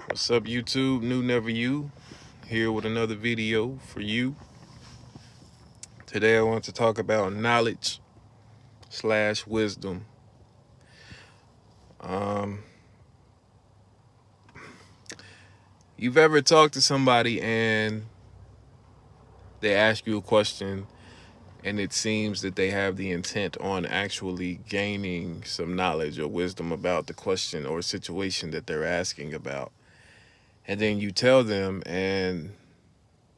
What's up, YouTube? New Never You here with another video for you. Today, I want to talk about knowledge slash wisdom. Um, you've ever talked to somebody and they ask you a question, and it seems that they have the intent on actually gaining some knowledge or wisdom about the question or situation that they're asking about, and then you tell them, and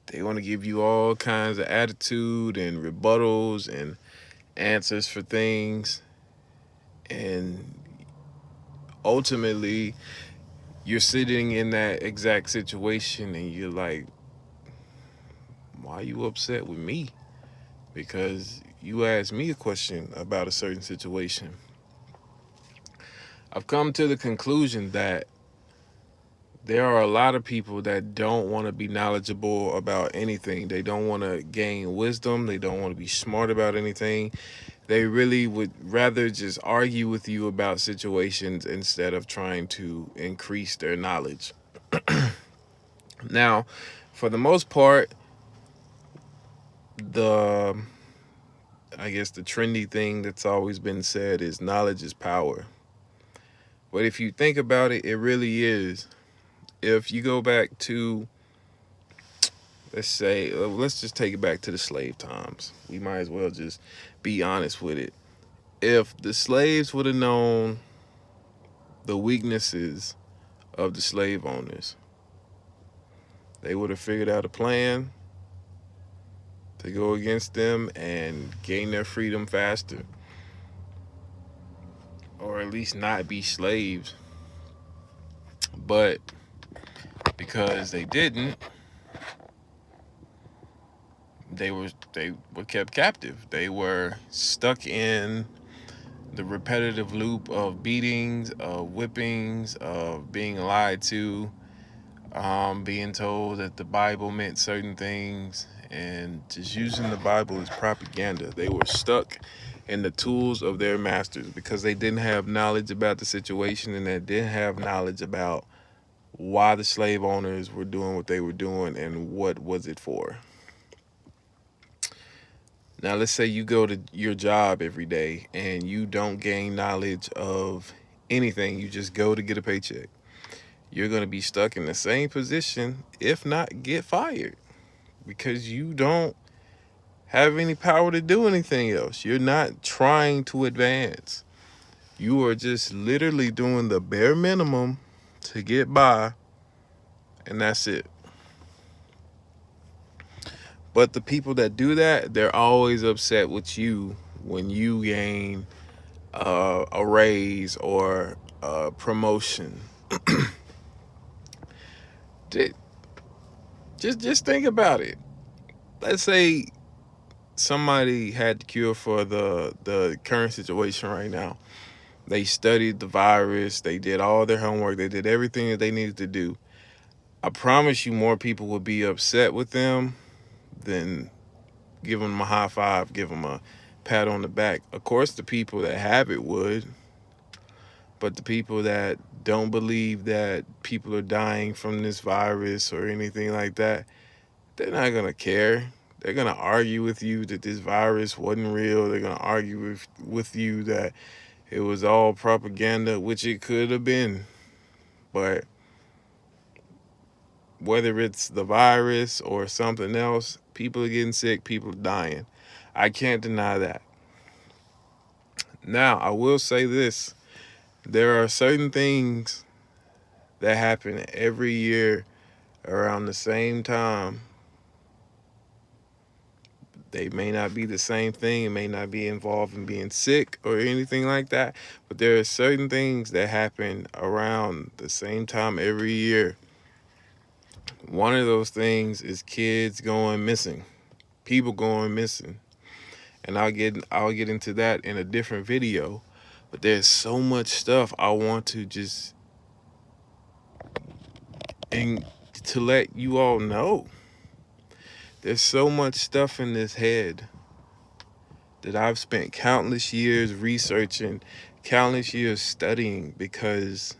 they want to give you all kinds of attitude and rebuttals and answers for things, and ultimately you're sitting in that exact situation and you're like, why are you upset with me? Because you asked me a question about a certain situation. I've come to the conclusion that there are a lot of people that don't want to be knowledgeable about anything. They don't want to gain wisdom. They don't want to be smart about anything. They really would rather just argue with you about situations instead of trying to increase their knowledge. Now, for the most part, the I guess the trendy thing that's always been said is knowledge is power. But if you think about it, it really is. If you go back to, let's just take it back to the slave times. We might as well just be honest with it. If the slaves would have known the weaknesses of the slave owners, they would have figured out a plan to go against them and gain their freedom faster, or at least not be slaves. But because they didn't, they were kept captive. They were stuck in the repetitive loop of beatings, of whippings, of being lied to, being told that the Bible meant certain things, and just using the Bible as propaganda. They were stuck in the tools of their masters because they didn't have knowledge about the situation, and they didn't have knowledge about why the slave owners were doing what they were doing and what was it for. Now, let's say you go to your job every day and you don't gain knowledge of anything. You just go to get a paycheck. You're going to be stuck in the same position, if not get fired, because you don't have any power to do anything else. You're not trying to advance. You are just literally doing the bare minimum to get by, and that's it. But the people that do that, they're always upset with you when you gain a raise or a promotion. just think about it. Let's say somebody had the cure for the current situation right now. They studied the virus. They did all their homework. They did everything that they needed to do. I promise you, more people would be upset with them than give them a high five, give them a pat on the back. Of course, the people that have it would, but the people that don't believe that people are dying from this virus or anything like that, they're not going to care. They're going to argue with you that this virus wasn't real. They're going to argue with you that it was all propaganda, which it could have been. But whether it's the virus or something else, people are getting sick, people are dying. I can't deny that. Now, I will say this. There are certain things that happen every year around the same time. They may not be the same thing. It may not be involved in being sick or anything like that. But there are certain things that happen around the same time every year. One of those things is kids going missing, people going missing. And I'll get into that in a different video. But there's so much stuff I want to just and to let you all know. There's so much stuff in this head that I've spent countless years researching, countless years studying, because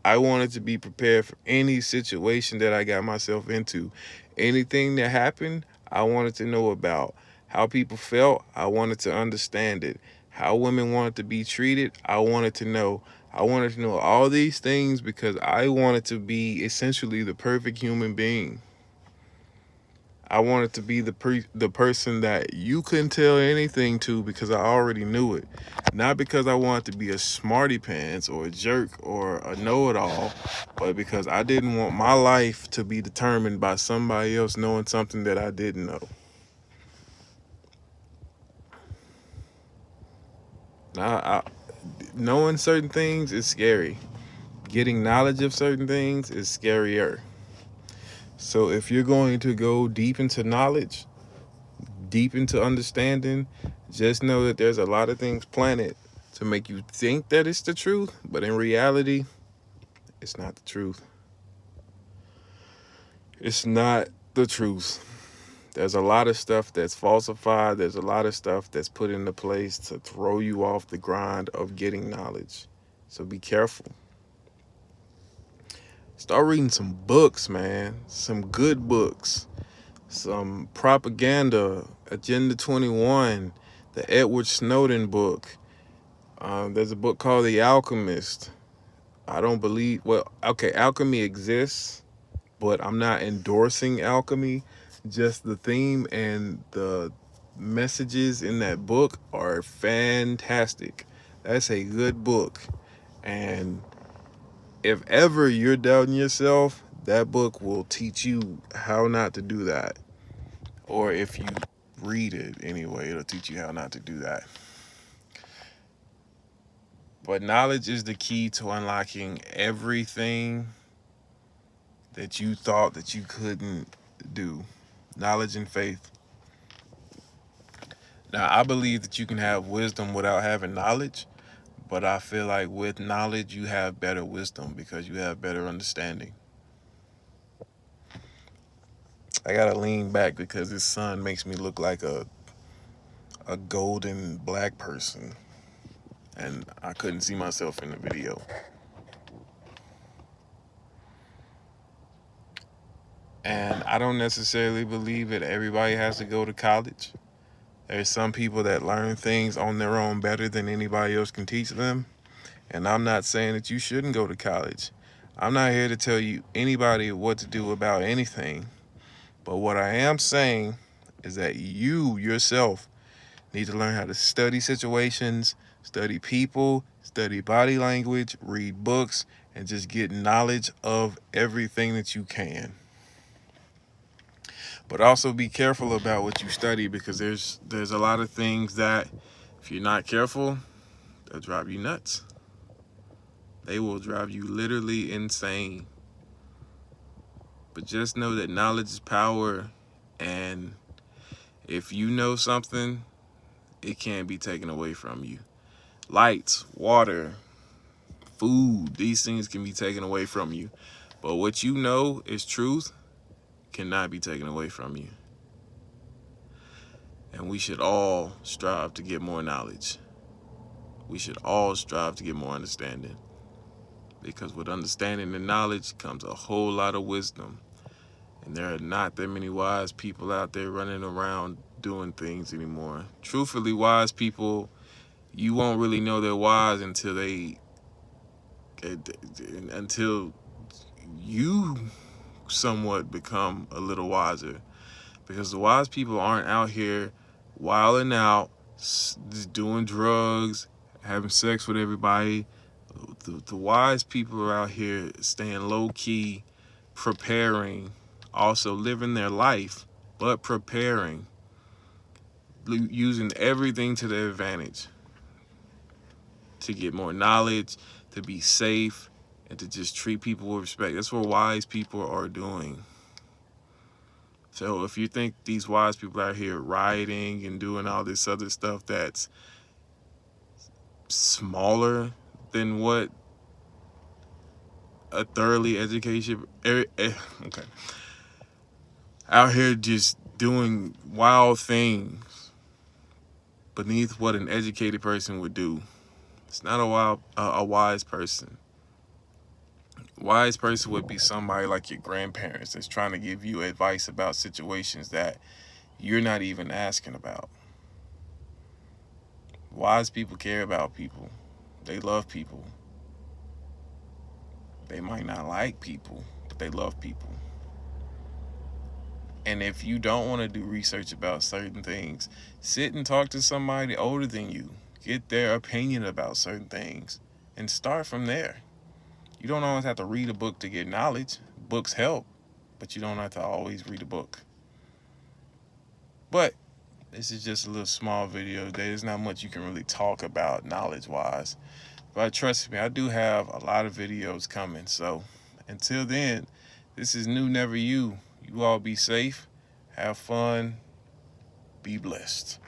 I wanted to be prepared for any situation that I got myself into. Anything that happened, I wanted to know about. How people felt, I wanted to understand it. How women wanted to be treated, I wanted to know. I wanted to know all these things because I wanted to be essentially the perfect human being. I wanted to be the person that you couldn't tell anything to because I already knew it. Not because I wanted to be a smarty pants or a jerk or a know-it-all, but because I didn't want my life to be determined by somebody else knowing something that I didn't know. Now, knowing certain things is scary. Getting knowledge of certain things is scarier. So if you're going to go deep into knowledge, deep into understanding, just know that there's a lot of things planted to make you think that it's the truth, but in reality, it's not the truth. It's not the truth. There's a lot of stuff that's falsified. There's a lot of stuff that's put into place to throw you off the grind of getting knowledge. So be careful. Start reading some books, man. Some good books. Some propaganda, Agenda 21, the Edward Snowden book. There's a book called The Alchemist. I don't believe, well, okay, alchemy exists, but I'm not endorsing alchemy. Just the theme and the messages in that book are fantastic. That's a good book. And if ever you're doubting yourself, that book will teach you how not to do that. Or if you read it anyway, it'll teach you how not to do that. But knowledge is the key to unlocking everything that you thought that you couldn't do. Knowledge and faith. Now, I believe that you can have wisdom without having knowledge, but I feel like with knowledge, you have better wisdom because you have better understanding. I gotta lean back because this sun makes me look like a golden black person, and I couldn't see myself in the video. And I don't necessarily believe that everybody has to go to college. There's some people that learn things on their own better than anybody else can teach them. And I'm not saying that you shouldn't go to college. I'm not here to tell you anybody what to do about anything. But what I am saying is that you yourself need to learn how to study situations, study people, study body language, read books, and just get knowledge of everything that you can. But also be careful about what you study because there's a lot of things that if you're not careful, they'll drive you nuts. They will drive you literally insane. But just know that knowledge is power, and if you know something, it can't be taken away from you. Lights, water, food, these things can be taken away from you. But what you know is truth cannot be taken away from you. And we should all strive to get more knowledge. We should all strive to get more understanding. Because with understanding and knowledge comes a whole lot of wisdom. And there are not that many wise people out there running around doing things anymore. Truthfully, wise people, you won't really know they're wise until you somewhat become a little wiser. Because the wise people aren't out here wilding out, doing drugs, having sex with everybody. The wise people are out here staying low key, preparing, also living their life, but preparing, using everything to their advantage to get more knowledge, to be safe, and to just treat people with respect. That's what wise people are doing. So if you think these wise people out here rioting and doing all this other stuff that's smaller than what a thoroughly educated, okay, out here just doing wild things beneath what an educated person would do. It's not a wise person. Wise person would be somebody like your grandparents that's trying to give you advice about situations that you're not even asking about. Wise people care about people. They love people. They might not like people, but they love people. And if you don't want to do research about certain things, sit and talk to somebody older than you. Get their opinion about certain things and start from there. You don't always have to read a book to get knowledge. Books help, but you don't have to always read a book. But this is just a little small video. There's not much you can really talk about knowledge-wise. But trust me, I do have a lot of videos coming. So until then, this is New Never You. You all be safe, have fun, be blessed.